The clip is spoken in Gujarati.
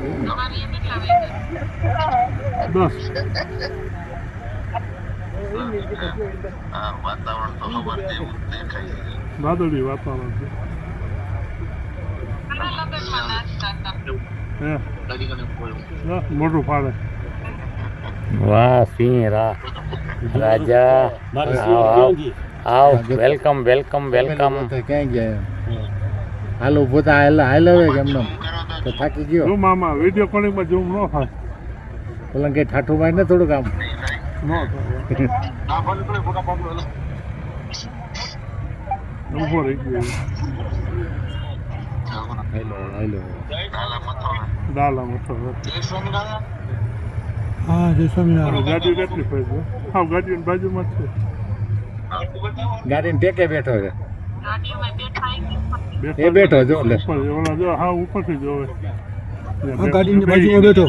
10 વાતાવરણ તો ખબર જેવું દેખાય છે. વાદળી વાતાવરણ છે. હે મોટું ફાળે. વાહ સિંહ રાજા આવ વેલકમ વેલકમ વેલકમ. ક્યાં ગયા હાલો પોતા હાલ હવે કેમ તો થાકી ગયો જો મામા વિડીયો કોલિંગમાં ઝૂમ ન થાય. પેલા કઈ ઠાઠું મારી ને થોડું કામ ન ઉભો રહી ગયો. હાલો ડાલા મથો હા જય સ્વામિનારાયણ. ગાડી કેટલી પડી હા ગાડીની બાજુમાં જ છે. ગાડીને ટેકે બેઠો છે બેઠા એ બેઠો જો લે ઓલા જો હા ઉપરથી જોવે. ગાડીની બાજુમાં બેઠો